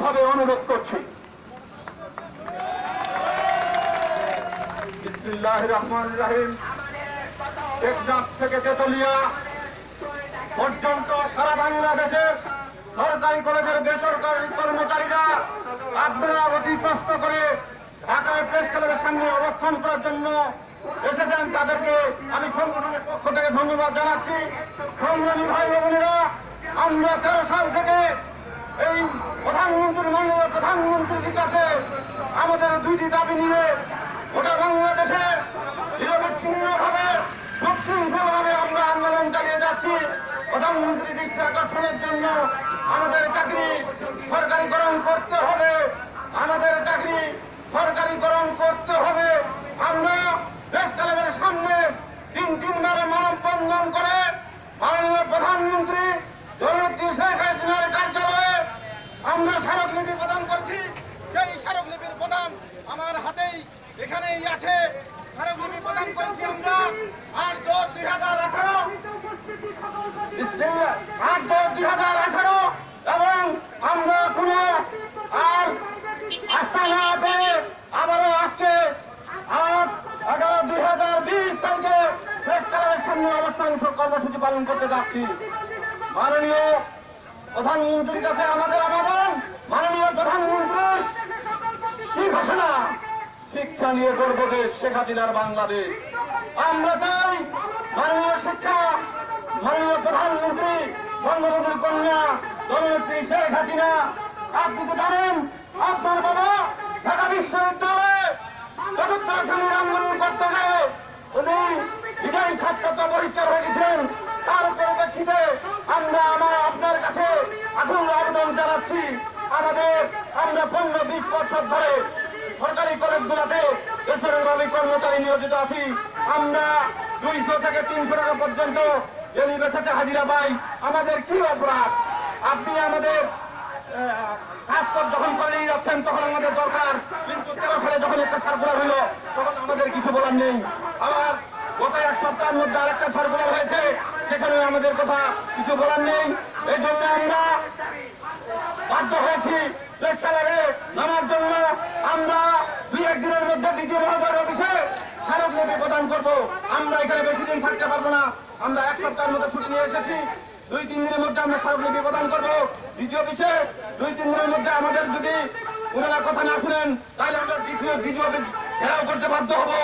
বিনীতভাবে অনুরোধ করছি। বিসমিল্লাহির রহমানির রহিম। টেকনাফ থেকে তেতুলিয়া পর্যন্ত সারা বাংলাদেশের সরকারি কলেজের বেসরকারি কর্মচারীরা আপনারা অতি কষ্ট করে ঢাকায় প্রেস ক্লাবের সামনে অবস্থান করার জন্য এসেছেন, তাদেরকে আমি সংগঠনের পক্ষ থেকে ধন্যবাদ জানাচ্ছি। সংগ্রামী ভাই বোনেরা, আমরা 13 সাল থেকে এই মাননীয় প্রধানমন্ত্রীর কাছে আমাদের দুইটি দাবি নিয়ে গোটা বাংলাদেশে নিরবিচ্ছিন্নভাবে সুশৃঙ্খলভাবে আমরা আন্দোলন চালিয়ে যাচ্ছি। প্রধানমন্ত্রী দৃষ্টি আকর্ষণের জন্য আমাদের চাকরি সরকারিকরণ করতে হবে, আমাদের চাকরি সরকারিকরণ করতে হবে। আমরা প্রেস ক্লাবের সামনে তিনবার মানববন্ধন করে মাননীয় প্রধানমন্ত্রী জননেত্রী শেখ হাসিনার কার্যালয়ে আমরা স্মারকলিপি প্রদান করছি। সেই স্মারকলিপির প্রদান আমার হাতেই এখানেই আছে। স্মারকলিপি প্রদান করেছি আমরা 8/10/2018 এবং আমরা কোনো আর আস্থা না পেয়ে আবারও আজকে 8/11/2020 তারিখে প্রেস ক্লাবের সামনে অবস্থান কর্মসূচি পালন করতে যাচ্ছি। মাননীয় প্রধানমন্ত্রীর কাছে আমাদের আবেদন, মাননীয় প্রধানমন্ত্রীর কি ঘোষণা, শিক্ষা নিয়ে গর্ব দেশ শেখ হাসিনার বাংলাদেশ। আমরা চাই মাননীয় প্রধানমন্ত্রী বঙ্গবন্ধুর কন্যা জননেত্রী শেখ হাসিনা, আপনি তো জানেন আপনার বাবা ঢাকা বিশ্ববিদ্যালয়ে চতুর্থ শ্রেণীর আন্দোলন করতে গিয়ে উনি বিজয়ী ছাত্রত্ব বহিষ্কার হয়ে গেছেন। তার পরিপ্রেক্ষিতে আমরা আপনার কাছে আগুন আবেদন জানাচ্ছি। আমরা 15-20 বছর ধরে সরকারি কলেজগুলোতে বেসরকারি কর্মচারী নিয়োজিত আছি। আমরা 200 থেকে 300 টাকা পর্যন্ত ডেলি বেসিসে হাজিরা পাই। আমাদের কি অপরাধ? আপনি আমাদের কাজ যখন চালিয়ে যাচ্ছেন তখন আমাদের দরকার, কিন্তু 13 সালে যখন একটা সার্কুলার হলো তখন আমাদের কিছু বলার নেই। আবার গত 1 সপ্তাহের মধ্যে আরেকটা সার্কুলার হয়েছে, সেখানে আমাদের কথা কিছু বলার নেই। এই জন্য আমরা বাধ্য হয়েছি প্রেস ক্লাবে নামার জন্য। আমরা 2-1 দিনের মধ্যে দ্বিতীয় মহোদয়ের অফিসে স্মারকলিপি প্রদান করবো। আমরা এখানে বেশি দিন থাকতে পারবো না, আমরা 1 সপ্তাহের মধ্যে ছুটি নিয়ে এসেছি। 2-3 দিনের মধ্যে আমরা স্মারকলিপি প্রদান করবো দ্বিতীয় অফিসে। 2-3 দিনের মধ্যে আমাদের যদি ওনারা কথা না শুনেন তাহলে আমরা দ্বিতীয় অফিস ঘেরাও করতে বাধ্য হবো।